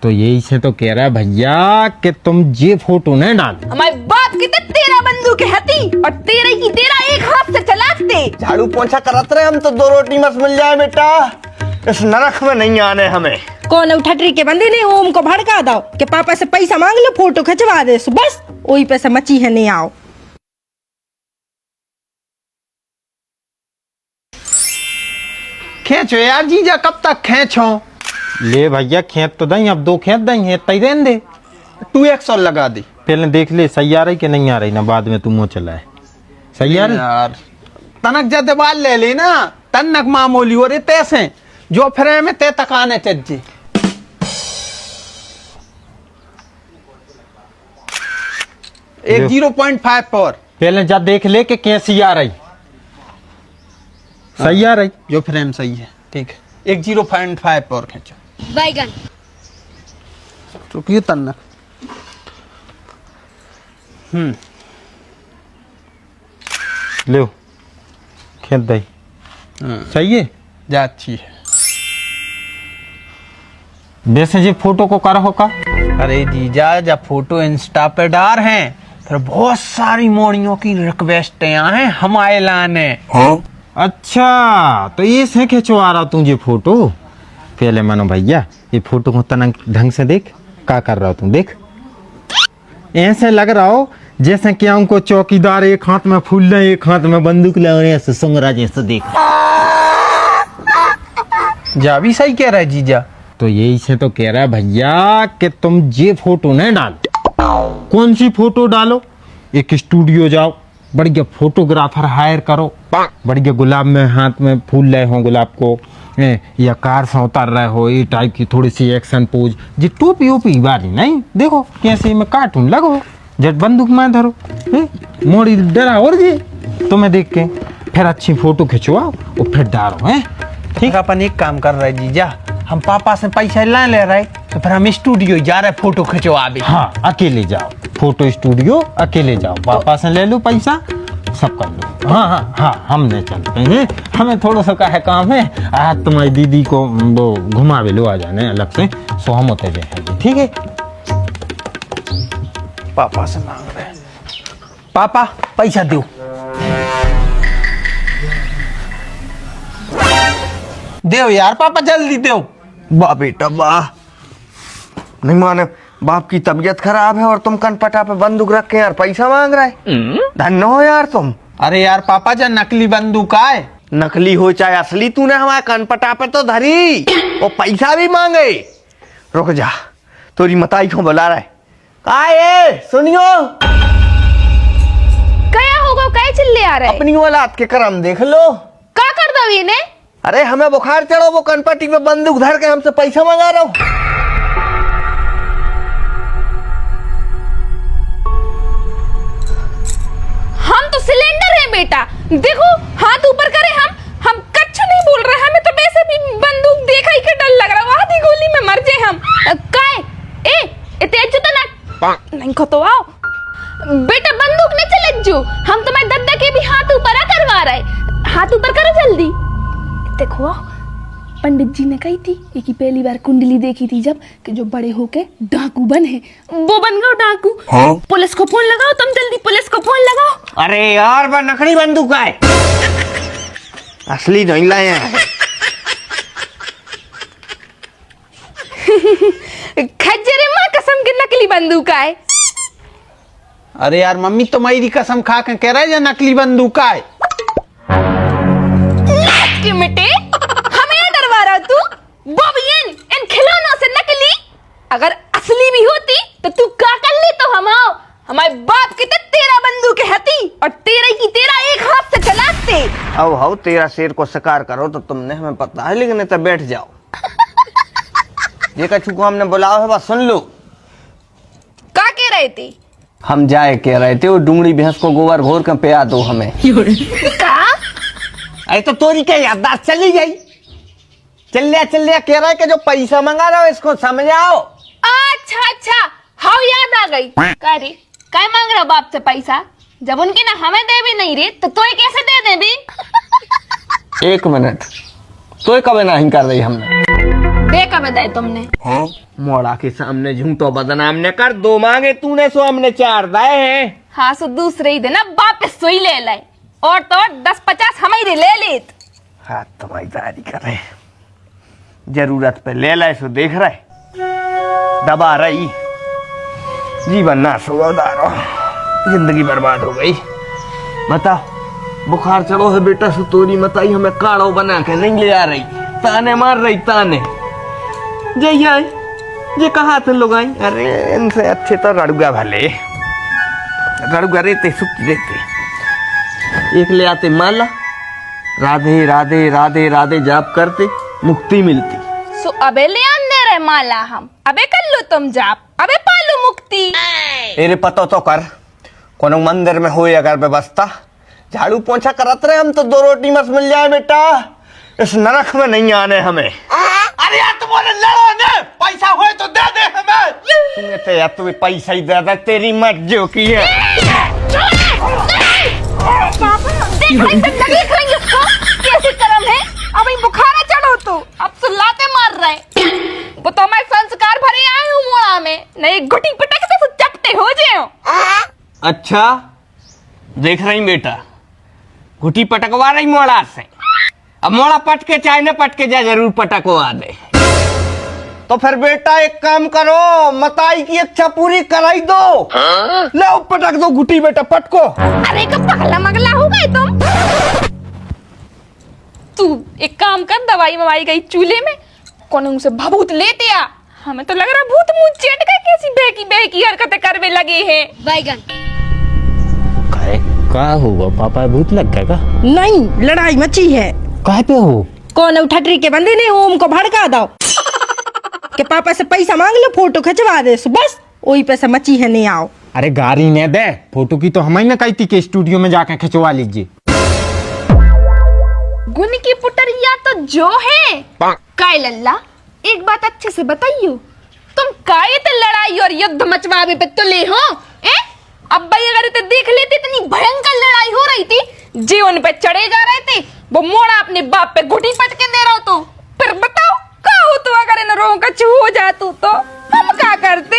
तो यही से तो कह रहा है भैया कि तुम ये फोटो न डाल। हमारे बाप की तो तेरा बंदूक हती और तेरे की तेरा एक हाथ से चलाते। झाड़ू पोछा करत रहे हम तो दो रोटी मत मिल जाए बेटा, इस नरक में नहीं आने हमें। कौन उठटरी के बंदे ने ओम को भड़का दो कि पापा से पैसा मांग लो फोटो खिंचवा दे, बस वही पैसा मची है नहीं आओ। खींचो यार जीजा, कब तक खींचो? ले भैया खेत तो दई, अब दो खेत दई है तई रहने दे। 2x और लगा दी। पहले देख ले सही आ रही कि नहीं आ रही ना, बाद में तू मुँह चला है। सही आ रही यार तनक जद बाल ले ली ना, तनक मामूली हो रही तैसे जो फ्रेम में ते तकाने चज्जे। एक 0.5 पर पहले जा देख ले कि कैसी आ रही। सही आ रही जो फ्रेम सही है, ठीक है। एक 0.5 पर खींचो। बैगन रुकिए तन्नक। ले खेत दई। सही है जा अच्छी है। वैसे जी फोटो को कर होगा। अरे जीजा जब फोटो इंस्टा पे डाल हैं फिर बहुत सारी मोड़ियों की रिक्वेस्ट हैं हमारे लाने। अच्छा तो ये से खिंचवा रहा तू ये फोटो। पहले मानो भैया ये फोटो को तना ढंग से देख, क्या कर रहा तू देख। ऐसे लग रहा हो जैसे कि हमको चौकीदार एक हाथ में फूल ले एक हाथ में बंदूक ले, और ऐसे सुंगरा जैसे देख। जा भी सही कह रहा है जीजा। तो यही से तो कह रहा है भैया कि तुम ये फोटो न डाल। कौन सी फोटो डालो? एक स्टूडियो जाओ, बढ़िया फोटोग्राफर हायर करो, बढ़िया गुलाब में हाथ में फूल रहे हो गुलाब को, या कार से उतार रहे हो, ये टाइप की थोड़ी सी एक्शन पोज। जी टोपी ओपी बारी नहीं, देखो कैसे में कार्टून लगो, जट बंदूक में धरो, मोड़ी डरा और जी तुम्हें देख के फिर अच्छी फोटो खिंचवाओ और फिर डालो है। ठीक, अपन एक काम कर रहे जीजा, हम पापा से पैसा ना ले रहे तो फिर हम स्टूडियो जा रहे फोटो खिंचवा भी। हाँ अकेले जाओ फोटो स्टूडियो, अकेले जाओ, पापा से ले लो पैसा, सब कर लो। हाँ हाँ हाँ हमने चलते हैं, हमें थोड़ा सा का है काम है। आज तुम्हारी दीदी को वो घुमा भी लो आ जाने अलग से, सो हम होते हैं। ठीक है पापा से मांग रहे हैं। पापा पैसा दो। दो यार पापा जल्दी दो। वाह बेटा वाह, नहीं माने बाप की तबीयत खराब है और तुम कनपटा पे बंदूक रख के यार पैसा मांग रहा है। धन्य हो यार तुम। अरे यार पापा जब नकली बंदूक आए, नकली हो चाहे असली, तूने हमारे कनपटा पे तो धरी और पैसा भी मांगे। रुक जा, तोरी मताई को बुला रहा है। आए सुनियो, क्या होगा, क्या चिल्ले आ रहे? अपनी औलाद के करम देख लो। क्या कर दो ये ने? अरे हमें बुखार चढ़ो, वो कनपट्टी पे बंदूक धर के हमसे पैसा मंगा रहा हूं। हम तो सिलेंडर है बेटा, देखो हाथ ऊपर करे। हम कच्छ नहीं बोल रहे, हमें तो वैसे भी बंदूक देखा ही के डर लग रहा है, आधी गोली में मर जाए हम। काय ए तेज तो ना नहीं खतो आओ बेटा, बंदूक न चले जो, हम तुम्हारे दद्दा के भी हाथ ऊपर करवा रहे। हाथ ऊपर करो जल्दी। देखो पंडित जी ने कही थी कि पहली बार कुंडली देखी थी जब, कि जो बड़े होके डाकू बने, वो बन गए डाकू। पुलिस को फोन लगाओ, तुम जल्दी पुलिस को फोन लगाओ। अरे यार वह नकली बंदूक है, असली नहीं लाए हैं। खज्जरे माँ कसम की नकली बंदूक है। अरे यार मम्मी तो मेरी कसम खा के कह रहा है नकली बंदूक है। के मिटे हमें डरवा रहा तू? बोबियन इन खिलौनों से नकली, अगर असली भी होती तो तू क्या कर ले? तो हम आओ, हमारे बाप की तो तेरा बंदूक हती और तेरे की तेरा एक हाथ से चलाते। अब हाउ तेरा शेर को शिकार करो तो तुमने हमें पता है, लेकिन तो बैठ जाओ। ये कछु को हमने बुलाओ है, बस सुन लो। क्या कह रहे थे? हम जाए कह रहे थे वो डूंगरी भैंस को गोबर घोर के पिया दो हमें। का? अरे तो तोरी क्या याददाश्त चली गई? चल लिया कह रहा है कि जो पैसा मंगा रहा हो इसको समझाओ। अच्छा हाँ याद आ गई। क्या रे, क्या मांग रहा बाप से पैसा? जब उनके ना हमें दे भी नहीं रे तो तोय कैसे दे दे भी? एक मिनट, तो कभी नहीं कर रही हमने। बेका बताए तुमने। मोड़ा के सामने झूम तो बदनाम ने कर, दो मांगे तूने सो हमने चार दाए हैं। हाँ सो दूसरे ही देना वापस सोई ले लाए और तो 10-50 हमारी ले लेत। हाथ तुम्हारी जारी करे, जरूरत पे ले लाए सो देख रहे दबा रही, जीवन नाश होगा उदारो, जिंदगी बर्बाद हो गई। बताओ बुखार चढ़ो है बेटा, सुतोरी मताई हमें काढ़ो बना के नहीं ले आ रही, ताने मार रही ताने। जय आए ये कहा थे लोग आई, अरे इनसे अच्छे तो रड़ुआ भले, रड़ुआ रहते सुख रहते। एक ले आते माला, राधे राधे राधे राधे जाप करते मुक्ति मिलती। सो अबे ले आने रहे माला हम, अबे कर लो तुम जाप, अबे पालो मुक्ति। तेरे पतो तो कर, कोनो मंदिर में हो या घर पे बसता, झाड़ू पोंछा करत रहे हम तो 2 रोटी मस मिल जाए बेटा, इस नरक में नहीं आने हमें। अरे यार तुम्हारे लड़ो ने, पैसा हुए तो दे दे हमें। तुम्हें तो यार तुम्हें पैसा ही दे दे, तेरी मर्जी की है। कैसे कर्म है, अब बुखारा चढ़ो तो अब सुलाते मार रहे। वो तो मैं संस्कार भरे आए हूँ मोड़ा में, नहीं गुटी पटक से चपटे हो जाओ। अच्छा देख रही बेटा, गुटी पटकवा रही मोड़ा से, अब मोड़ा पटके चाहे न पटके जा जरूर पटकवा दे। तो फिर बेटा एक काम करो, मताई की इच्छा पूरी कराई दो। ले पटक दो गुटी बेटा, पटको। अरे कब पगला मगला हो गए तुम। तू एक काम कर, दवाई मवाई गई चूल्हे में, कौन से भभूत लेते आ, हमें तो लग रहा भूत मुंह चेट गए, कैसी बहकी बहकी हरकतें करवे लगे हैं। बैगन का हुआ पापा, भूत लग गया का? नहीं, लड़ाई मची है। काहे पे हो? कौन उठटरी के बंदे ने ओम को भड़का दो के पापा से पैसा मांग लो, फोटो खिंचवा दे, बस वही पैसा मची है, नहीं आओ। अरे गाड़ी ने दे, फोटो की तो हम ही ना कही थी कि स्टूडियो में जाके खिंचवा लीजिए। गुन की पुटरिया तो जो है काय लल्ला, एक बात अच्छे से बताइयो, तुम काय ते लड़ाई और युद्ध मचवावे पे तुले हो? अब भाई अगर इतने देख लेते, इतनी भयंकर लड़ाई हो रही थी, जी उन पे चढ़े जा रहे थे, वो मोड़ा अपने बाप पे घुटी पटके दे रहा हो, तो फिर बताओ क्या हो, तो अगर इन रों का चू हो जातू तो हम क्या करते?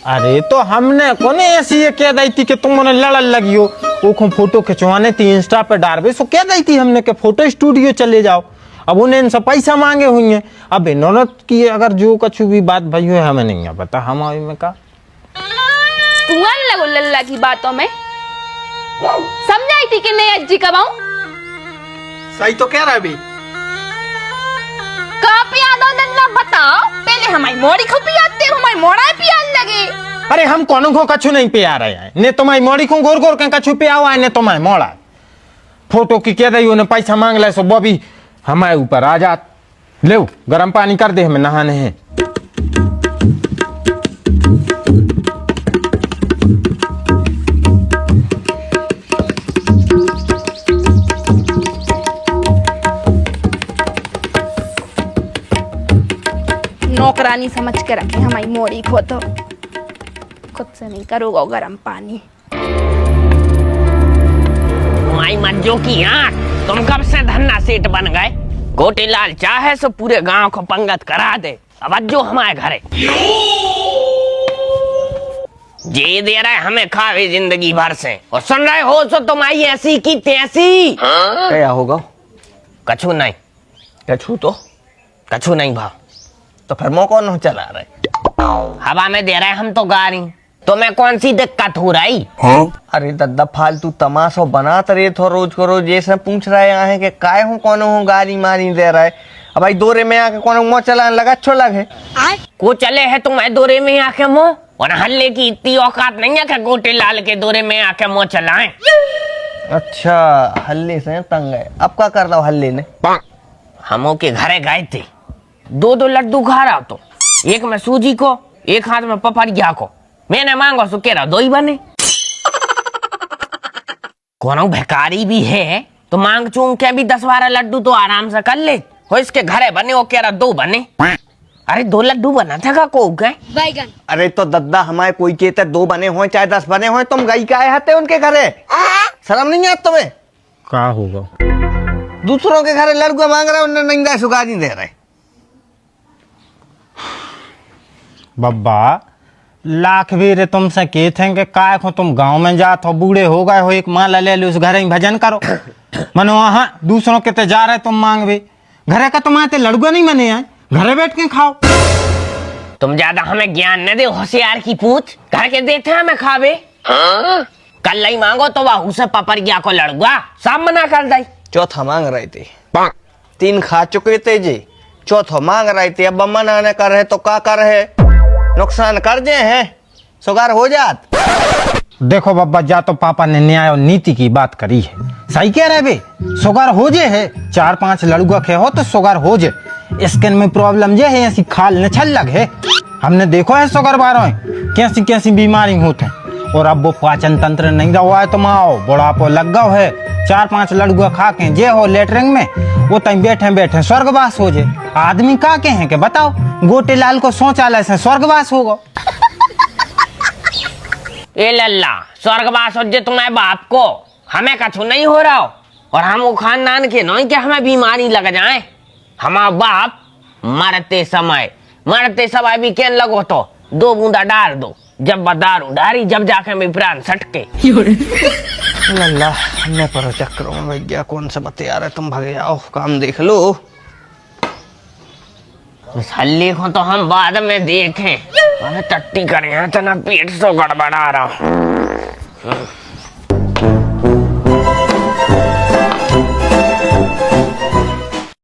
अरे तो हमने कोने ऐसी ये कह दी थी कि तुमने लड़न लगी हो, वो को फोटो खिंचवाने थी इंस्टा पे डालवे, सो कह दी थी हमने कि फोटो स्टूडियो चले जाओ। अब उन्हें इनसे पैसा मांगे हुई हैं, अब इन्होंने की अगर जो कुछ भी बात भई है हमें नहीं है पता, हम में का तू आन लगो लल्ला की बातों में, समझाई थी कि नहीं अज्जी कब आऊं? सही तो कह रहा है भी। का पिया दो लल्ला बताओ, पहले हमारी मोड़ी को पियाते, हमारी मोड़ा पियान लगे। अरे हम कोनो को कछु नहीं पिया रहे हैं, ने तुम्हारी मोड़ी को गोर गोर के कछु पिया हुआ है, ने तुम्हारी मोड़ा फोटो की कह रही, उन्हें पैसा मांग ले, सो वो भी हमारे ऊपर आ जात। ले गर्म पानी कर दे, हमें नहाने हैं। नौकरानी समझ के रखे हमारी मोड़ी को, तो खुद से नहीं करोगा गर्म पानी। माई मज्जो की आंख, तुम कब से धन्ना सेठ बन गए? गोटीलाल चाहे सो पूरे गांव को पंगत करा दे, अब अज्जो हमारे घरे जे दे रहा है हमें खावे जिंदगी भर से, और सुन रहे हो सो तुम आई ऐसी की तैसी। क्या होगा? कछु नहीं, कछु नहीं भाव, तो फिर मो कौन चला रहे? हवा में दे रहे हम तो गारी, तुम्हें कौन सी दिक्कत हो रही? अरे दद्दा फालतू तमाशा बनाते रहे थो रोज को रोज, जैसे पूछ रहे हैं कि काय हूँ कौन हूँ, गाड़ी मारी दे रहा है। अब भाई दोरे में आके कौन मुँह चलाने लगा, अच्छो लगे को चले है तुम्हें दोरे में आके मुँह, और हल्ले की इतनी औकात नहीं है कि गोटीलाल के दोरे में आके मुँह चलाएं। अच्छा हल्ले से तंग है, अब क्या कर रहा हूँ हल्ले ने? हमों के घरे गए थे, 2 लड्डू खा रहा, तो एक में सूजी को, एक हाथ में पपड़िया को, मैंने मांगो सो कह रहा 2 ही बने। कोनो भिखारी भी है तो मांग चूंग के भी 10-12 लड्डू तो आराम से कर ले, हो इसके घरे बने, वो कह रहा 2 बने। अरे 2 लड्डू बना था को गए बैगन। अरे तो दद्दा हमारे कोई कहते 2 बने हो चाहे 10 बने हो, तुम गई का आते उनके घरे, शर्म नहीं आता तुम्हें? का होगा? दूसरों के घरे लड़का मांग रहे, उन्हें नहीं दे, सुगा नहीं दे रहे। बब्बा लाख भी रे तुमसे के थे कि काय को तुम गांव में जात हो, बूढ़े हो गए हो, एक माला ले लो, उस घर ही भजन करो। मनो वहां दूसरों के ते जा रहे तुम मांग भी, घरे का तुम्हारे लड़ुआ नहीं मने आए, घरे बैठ के खाओ। तुम ज्यादा हमें ज्ञान न दे, होशियार की पूछ, घर के देते हमें खावे। कल नहीं मांगो तो बाहू से पपरिया को लड़ुआ सब मना कर दई। चौथा मांग रहे थे, 3 खा चुके थे जी, चौथा मांग रहे थे, अब मना न कर रहे तो क्या कर रहे, नुकसान कर दे हैं, सुगार हो जात। देखो बब्बा, जा तो पापा ने न्याय और नीति की बात करी है, सही कह रहे बे, सुगार हो जे है, 4-5 लड़ुआ खे हो तो सुगार हो जे। स्किन में प्रॉब्लम ये है, ऐसी खाल न छल लग है, हमने देखो है सुगर बारों कैसी कैसी बीमारी होते हैं। और अब वो पाचन तंत्र नहीं रहा है, तुम आओ बुढ़ापो लग गओ है, 4-5 लड़ुआ खा के जे हो लेटरिंग में, वो तई बैठे बैठे स्वर्गवास हो जे। आदमी का के हैं कि बताओ, गोटे लाल को शौचालय से स्वर्गवास होगा। ए लल्ला, स्वर्गवास हो जे तुम्हारे बाप को, हमें कछु नहीं हो रहा हो, और हम वो खानदान के नहीं कि हमें बीमारी लग जाए। हमारा बाप मरते समय भी कहने लगो तो 2 बूंदा डाल दो, जब दारू डारी जब जाके मैं प्राण सटके। लल्ला हमने पर चक्रों में भैया कौन सा बते आ रहे, तुम भगे आओ काम देख लो। इस हल्ले को तो हम बाद में देखें, हमें टट्टी करें, इतना पेट सो गड़बड़ा रहा।